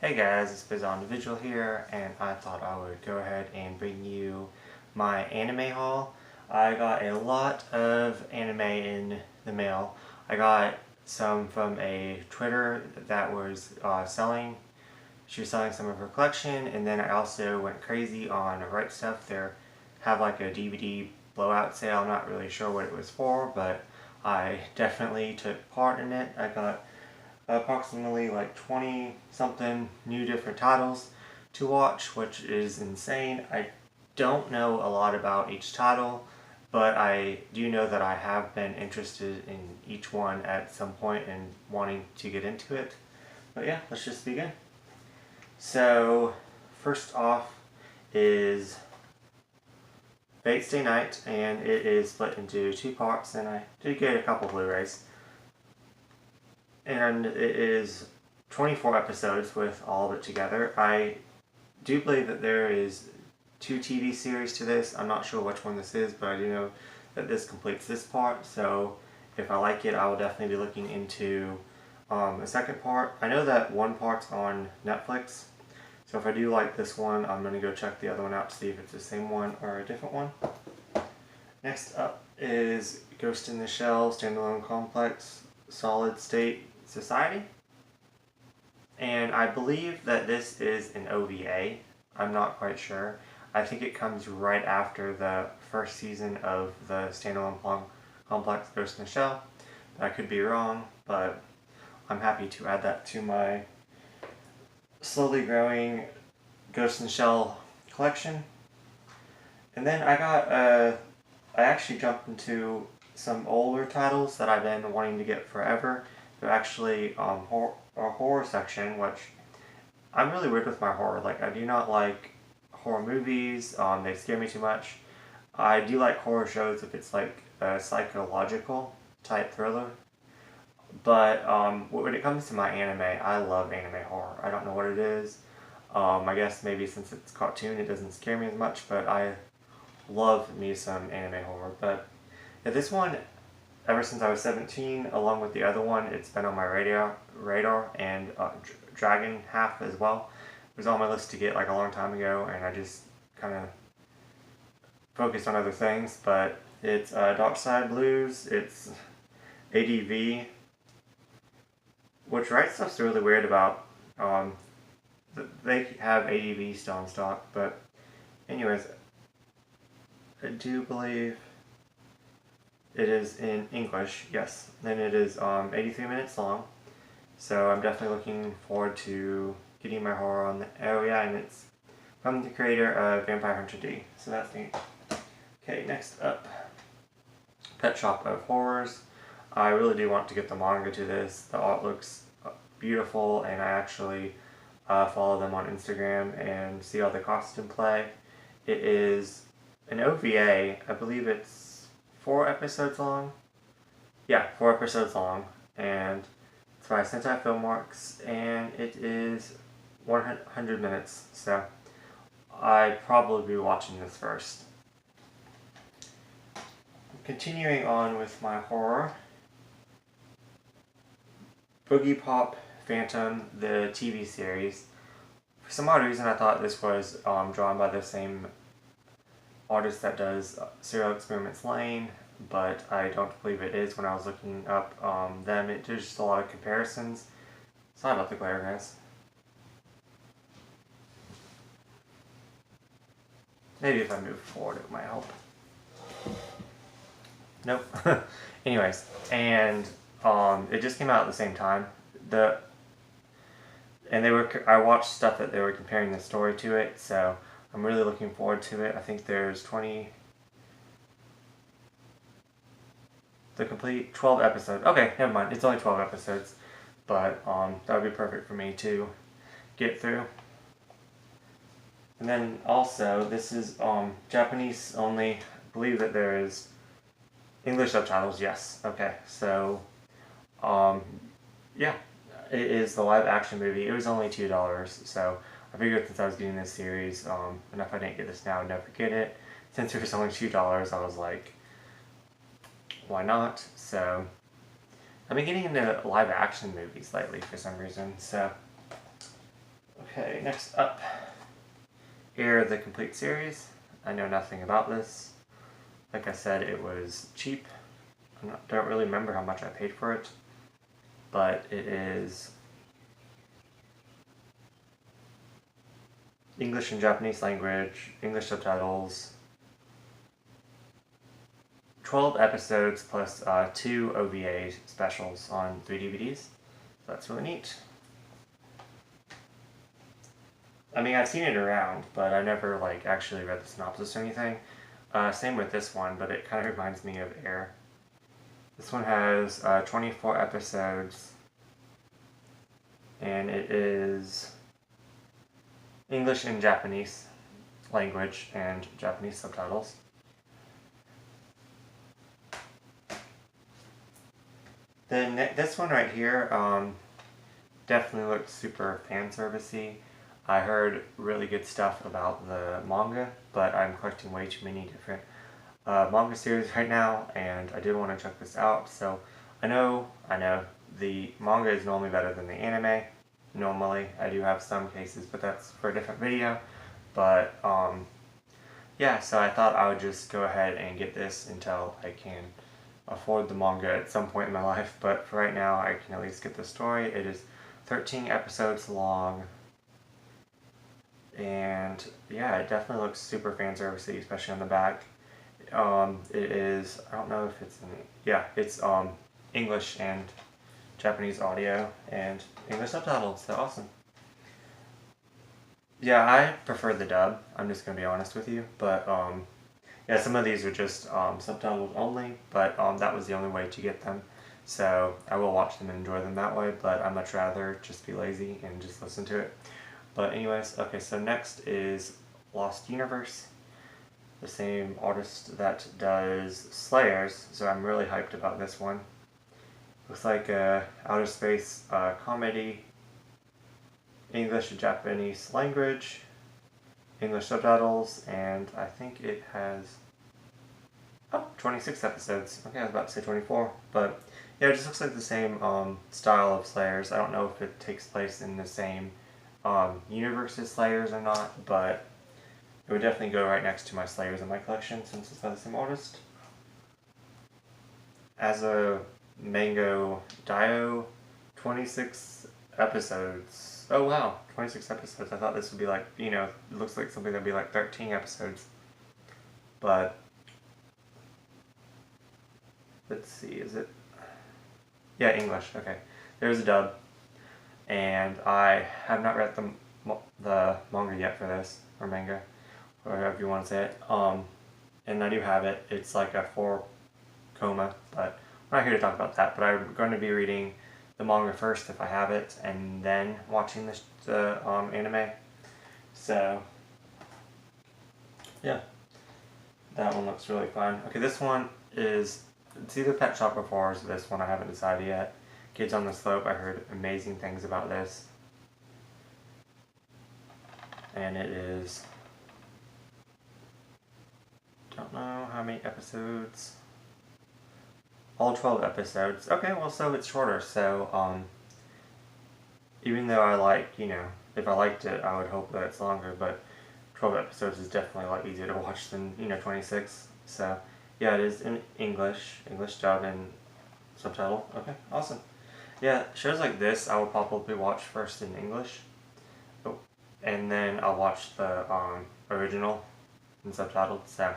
Hey guys, it's Biz Individual here, and I thought I would go ahead and bring you my anime haul. I got a lot of anime in the mail. I got some from a Twitter that was selling. She was selling some of her collection, and then I also went crazy on Right Stuf. They have like a DVD blowout sale. I'm not really sure what it was for, but I definitely took part in it. I got approximately like 20 something new different titles to watch, which is insane. I don't know a lot about each title, but I do know that I have been interested in each one at some point and wanting to get into it. But yeah, let's just begin. So, first off is Fate Stay Night, and it is split into two parts, and I did get a couple Blu-rays. And it is 24 episodes with all of it together. I do believe that there is two TV series to this. I'm not sure which one this is, but I do know that this completes this part. So if I like it, I will definitely be looking into the second part. I know that one part's on Netflix. So if I do like this one, I'm going to go check the other one out to see if it's the same one or a different one. Next up is Ghost in the Shell Standalone Complex Solid State Society. And I believe that this is an OVA. I'm not quite sure. I think it comes right after the first season of the Standalone Complex Ghost in the Shell. I could be wrong, but I'm happy to add that to my slowly growing Ghost in the Shell collection. And then I actually jumped into some older titles that I've been wanting to get forever. They're actually a horror section, which I'm really weird with my horror. Like, I do not like horror movies. They scare me too much. I do like horror shows if it's like a psychological type thriller. But when it comes to my anime, I love anime horror. I don't know what it is. I guess maybe since it's cartoon, it doesn't scare me as much, but I love me some anime horror. But yeah, this one, ever since I was 17, along with the other one, it's been on my radar, and Dragon Half as well. It was on my list to get like a long time ago, and I just kind of focused on other things. But it's Topside Blues, it's ADV, which Right Stuff's really weird about. They have ADV still in stock, but anyways, I do believe it is in English, yes. And it is 83 minutes long. So I'm definitely looking forward to getting my horror on the area, and it's from the creator of Vampire Hunter D. So that's neat. Okay, next up, Pet Shop of Horrors. I really do want to get the manga to this. The art looks beautiful, and I actually follow them on Instagram and see all the costume play. It is an OVA. I believe it's 4 episodes long. Yeah, 4 episodes long, and it's by Sentai Filmworks, and it is 100 minutes, so I'd probably be watching this first. Continuing on with my horror, Boogie Pop Phantom, the TV series. For some odd reason, I thought this was drawn by the same artist that does Serial Experiments Lane, but I don't believe it is. When I was looking up them, there's just a lot of comparisons. Sorry about the glare, guys. Maybe if I move forward it might help. Nope. Anyways, and it just came out at the same time. I watched stuff that they were comparing the story to it, so I'm really looking forward to it. I think there's the complete 12 episodes. Okay, never mind. It's only 12 episodes, but that would be perfect for me to get through. And then also, this is Japanese only. I believe that there is English subtitles. Yes. Okay. So, yeah, it is the live action movie. It was only $2, so I figured since I was getting this series, and if I didn't get this now, I'd never get it. Since it was only $2, I was like, why not? So I've been getting into live action movies lately for some reason. So Okay, next up, here the complete series. I know nothing about this. Like I said, it was cheap. Don't really remember how much I paid for it, but it is English and Japanese language, English subtitles, 12 episodes plus 2 OVA specials on 3 DVDs. So that's really neat. I mean, I've seen it around, but I never like actually read the synopsis or anything. Same with this one, but it kind of reminds me of Air. This one has 24 episodes, and it is English and Japanese language and Japanese subtitles. Then this one right here definitely looks super fan servicey. I heard really good stuff about the manga, but I'm collecting way too many different manga series right now, and I did want to check this out. So I know the manga is normally better than the anime. Normally, I do have some cases, but that's for a different video. But yeah, so I thought I would just go ahead and get this until I can afford the manga at some point in my life. But for right now, I can at least get the story. It is 13 episodes long. And yeah, it definitely looks super fan servicey, especially on the back. It is, I don't know if it's it's English and Japanese audio and English subtitles. So awesome. Yeah, I prefer the dub. I'm just gonna be honest with you, but yeah, some of these are just subtitles only, but that was the only way to get them. So I will watch them and enjoy them that way, but I'd much rather just be lazy and just listen to it. But anyways, okay, so next is Lost Universe, the same artist that does Slayers, so I'm really hyped about this one. Looks like a outer space comedy, English and Japanese language, English subtitles, and I think it has 26 episodes. Okay, I was about to say 24, but yeah, it just looks like the same style of Slayers. I don't know if it takes place in the same universe as Slayers or not, but it would definitely go right next to my Slayers in my collection since it's by the same artist. As a Manga Dio, 26 episodes. Oh wow, 26 episodes. I thought this would be like, it looks like something that'd be like 13 episodes. But let's see, is it? Yeah, English, okay. There's a dub. And I have not read the manga yet for this, or manga, or however you want to say it. And I do have it. It's like a 4 coma, but I'm not here to talk about that. But I'm going to be reading the manga first if I have it, and then watching the anime. So yeah, that one looks really fun. Okay, this one is, it's either Pet Shop or Forest. This one I haven't decided yet. Kids on the Slope, I heard amazing things about this. And it is, don't know how many episodes. All 12 episodes. Okay, well, so it's shorter, so even though I like, if I liked it, I would hope that it's longer, but 12 episodes is definitely a lot easier to watch than, 26. So yeah, it is in English dub and subtitle. Okay, awesome. Yeah, shows like this I would probably watch first in English, and then I'll watch the original and subtitled. So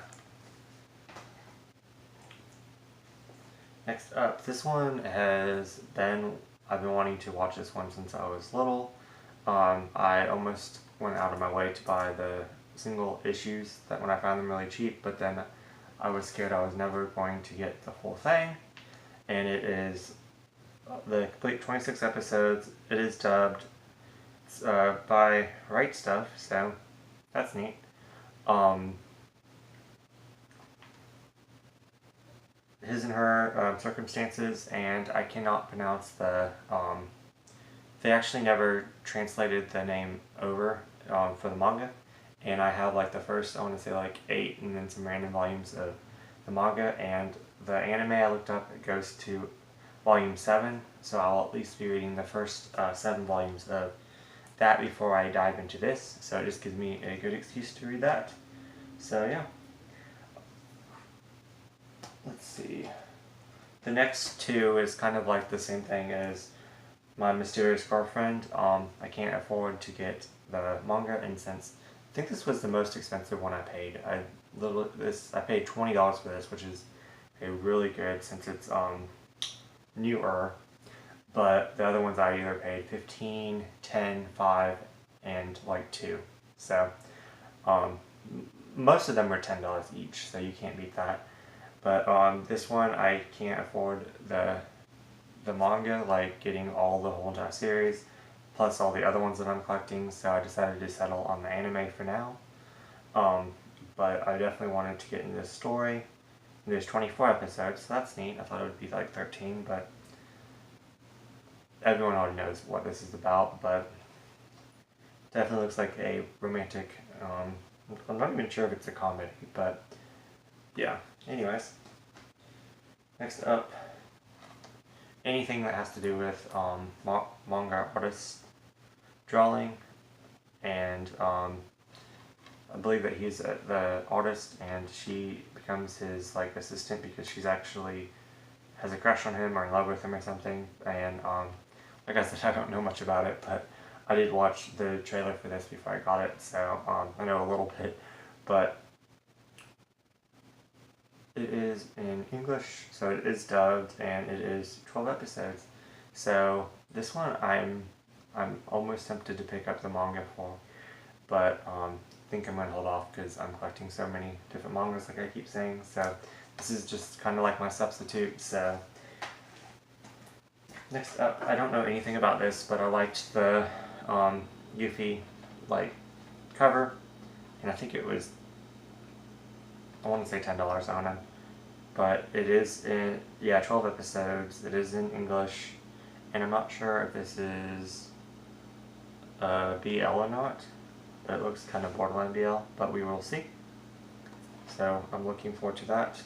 next up, this one I've been wanting to watch this one since I was little. I almost went out of my way to buy the single issues that when I found them really cheap, but then I was scared I was never going to get the whole thing, and it is the complete 26 episodes. It is dubbed. It's by Right Stuf, so that's neat. His and Her Circumstances, and I cannot pronounce the. They actually never translated the name over for the manga, and I have like the first, I want to say like 8, and then some random volumes of the manga, and the anime I looked up, it goes to volume 7, so I'll at least be reading the first 7 volumes of that before I dive into this, so it just gives me a good excuse to read that. So yeah. Let's see. The next two is kind of like the same thing as My Mysterious Girlfriend. I can't afford to get the manga, and since I think this was the most expensive one I paid. I paid $20 for this, which is a really good since it's newer. But the other ones I either paid 15, 10, 5, and like 2. So most of them were $10 each, so you can't beat that. But this one I can't afford the manga, like getting all the whole entire series, plus all the other ones that I'm collecting, so I decided to settle on the anime for now. But I definitely wanted to get into this story. There's 24 episodes, so that's neat. I thought it would be like 13, but everyone already knows what this is about, but definitely looks like a romantic, I'm not even sure if it's a comedy, but yeah. Anyways, next up, anything that has to do with manga artist drawing, and I believe that he's the artist and she becomes his like assistant because she's actually has a crush on him or in love with him or something. And like I said, I don't know much about it, but I did watch the trailer for this before I got it, so I know a little bit. But it is in English, so it is dubbed, and it is 12 episodes. So this one I'm almost tempted to pick up the manga for, but I think I'm going to hold off because I'm collecting so many different mangas like I keep saying, so this is just kind of like my substitute. So next up, I don't know anything about this, but I liked the Yuffie like cover, and I think it was, I want to say $10 on it, but it is in, 12 episodes, it is in English, and I'm not sure if this is BL or not, but it looks kind of borderline BL, but we will see. So I'm looking forward to that.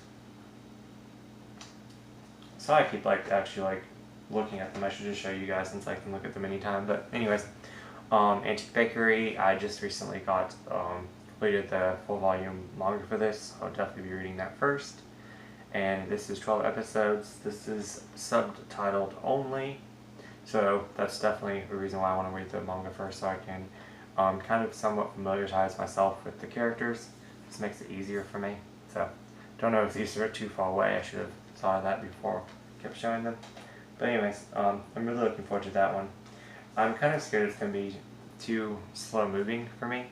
So I keep actually looking at them. I should just show you guys since I can look at them anytime. But anyways, Antique Bakery, I just recently got completed the full volume manga for this. I'll definitely be reading that first. And this is 12 episodes. This is subtitled only, so that's definitely the reason why I want to read the manga first, so I can kind of somewhat familiarize myself with the characters. This makes it easier for me. So don't know if these are too far away. I should have saw that before I kept showing them. But anyways, I'm really looking forward to that one. I'm kind of scared it's going to be too slow moving for me,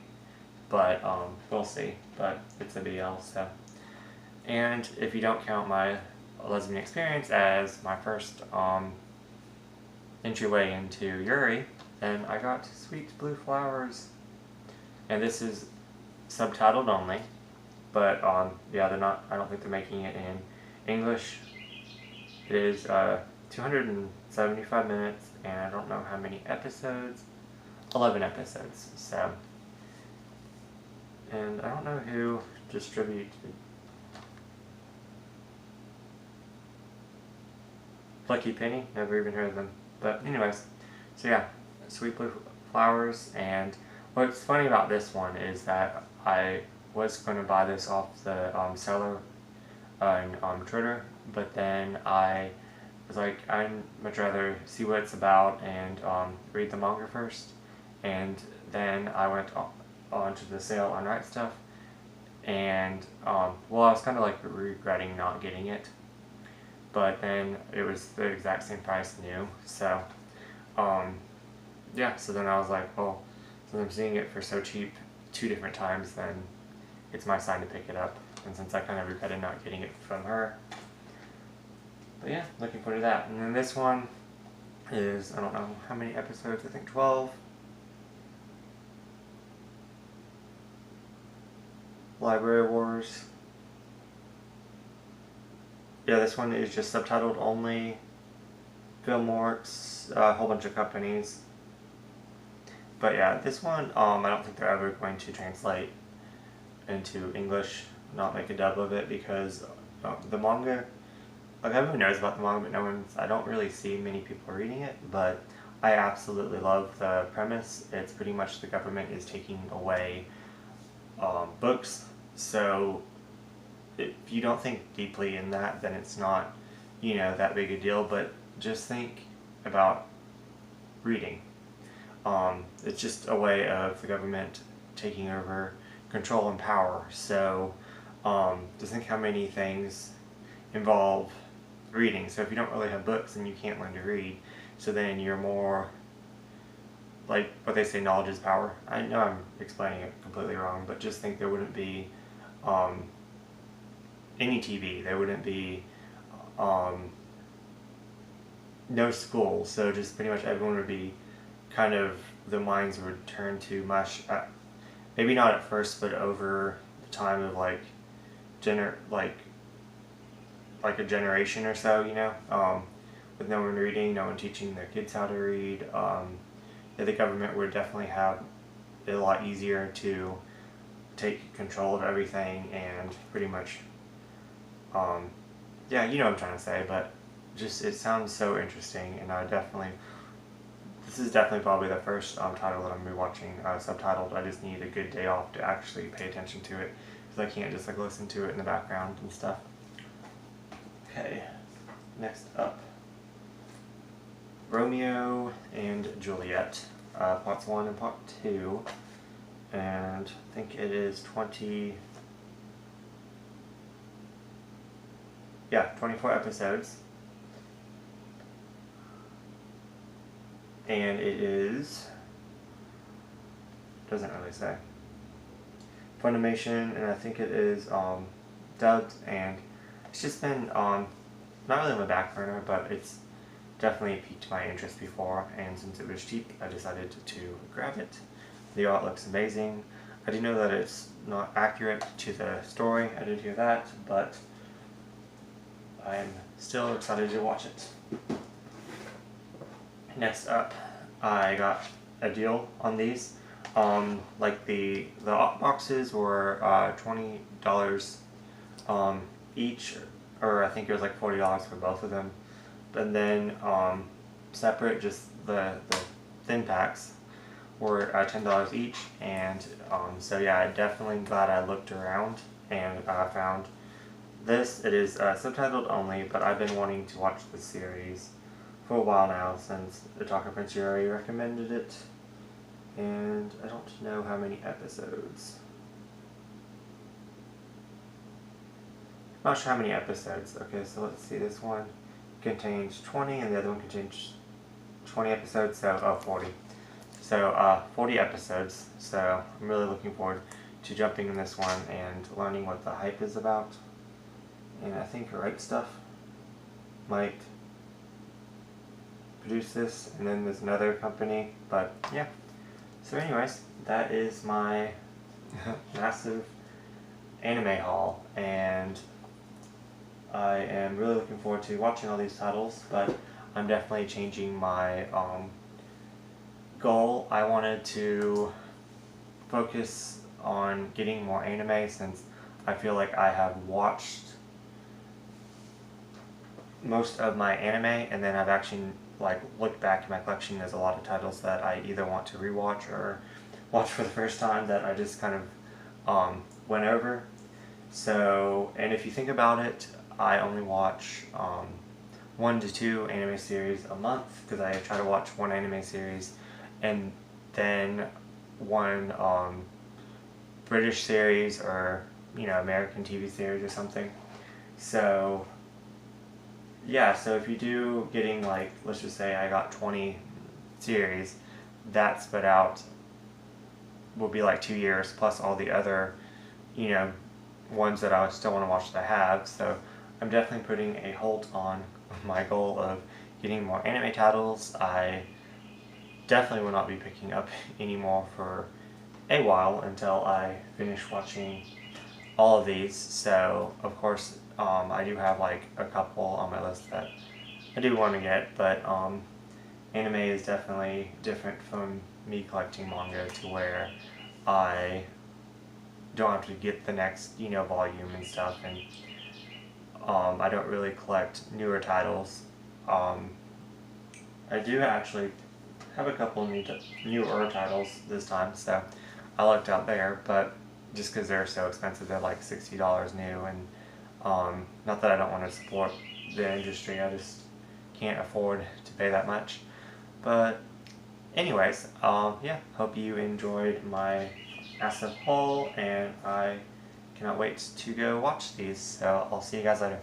but we'll see. But it's a BL, so. And if you don't count my lesbian experience as my first entryway into Yuri, then I got Sweet Blue Flowers. And this is subtitled only, but they're not, I don't think they're making it in English. It is 275 minutes, and I don't know how many episodes. 11 episodes, so. And I don't know who distributed. Lucky Penny, never even heard of them. But anyways, so yeah, Sweet Blue Flowers. And what's funny about this one is that I was going to buy this off the seller on Twitter, but then I was like, I'd much rather see what it's about and read the manga first. And then I went on to the sale on Right Stuff, and well, I was kind of like regretting not getting it. But then it was the exact same price new, so yeah, so then I was like, well, since I'm seeing it for so cheap 2 different times, then it's my sign to pick it up, and since I kind of regretted not getting it from her. But yeah, looking forward to that. And then this one is, I don't know how many episodes, I think 12. Library Wars. Yeah, this one is just subtitled only. Filmworks, a whole bunch of companies. But yeah, this one, I don't think they're ever going to translate into English, not make a dub of it, because the manga, like everyone knows about the manga, but I don't really see many people reading it, but I absolutely love the premise. It's pretty much the government is taking away books, so if you don't think deeply in that, then it's not, that big a deal, but just think about reading. It's just a way of the government taking over control and power. So just think how many things involve reading. So if you don't really have books, then you can't learn to read. So then you're more like what they say, knowledge is power. I know I'm explaining it completely wrong, but just think there wouldn't be any TV. There wouldn't be no school. So just pretty much everyone would be kind of, the minds would turn to mush. Maybe not at first, but over the time of like a generation or so, with no one reading, no one teaching their kids how to read. The government would definitely have it a lot easier to take control of everything and pretty much, yeah, you know what I'm trying to say, but just, it sounds so interesting, and this is definitely probably the first title that I'm going to be watching subtitled. I just need a good day off to actually pay attention to it, because I can't just like listen to it in the background and stuff. Okay, next up, Romeo and Juliet, parts 1 and part 2, and I think it is 24 episodes, and it is, doesn't really say, Funimation, and I think it is dubbed, and it's just been not really on the back burner, but it's definitely piqued my interest before, and since it was cheap, I decided to grab it. The art looks amazing. I do know that it's not accurate to the story, I did hear that, but I'm still excited to watch it. Next up, I got a deal on these. Like the boxes were $20 each, or I think it was like $40 for both of them. And then separate, just the thin packs were $10 each. And so yeah, I'm definitely glad I looked around and found this. It is subtitled only, but I've been wanting to watch the series for a while now, since Otaku Prince Yuri recommended it, and I don't know how many episodes. Not sure how many episodes. Okay, so let's see, this one contains 20 and the other one contains 20 episodes, so 40. So 40 episodes, so I'm really looking forward to jumping in this one and learning what the hype is about. And I think Right Stuf might produce this, and then there's another company, but yeah. So anyways, that is my massive anime haul, and I am really looking forward to watching all these titles, but I'm definitely changing my goal. I wanted to focus on getting more anime, since I feel like I have watched most of my anime, and then I've actually looked back in my collection. There's a lot of titles that I either want to rewatch or watch for the first time that I just kind of went over. So, and if you think about it, I only watch 1 to 2 anime series a month, because I try to watch one anime series and then one British series, or American TV series or something. So yeah, so if you do getting let's just say I got 20 series, that spread out will be 2 years, plus all the other, ones that I still want to watch that I have. So I'm definitely putting a halt on my goal of getting more anime titles. I definitely will not be picking up any more for a while until I finish watching all of these. So of course I do have a couple on my list that I do want to get, but anime is definitely different from me collecting manga, to where I don't have to get the next volume and stuff, and I don't really collect newer titles. I do actually have a couple newer titles this time, so I looked out there, but just because they're so expensive, they're like $60 new, and not that I don't want to support the industry, I just can't afford to pay that much. But anyways, yeah, hope you enjoyed my massive haul, and I cannot wait to go watch these, so I'll see you guys later.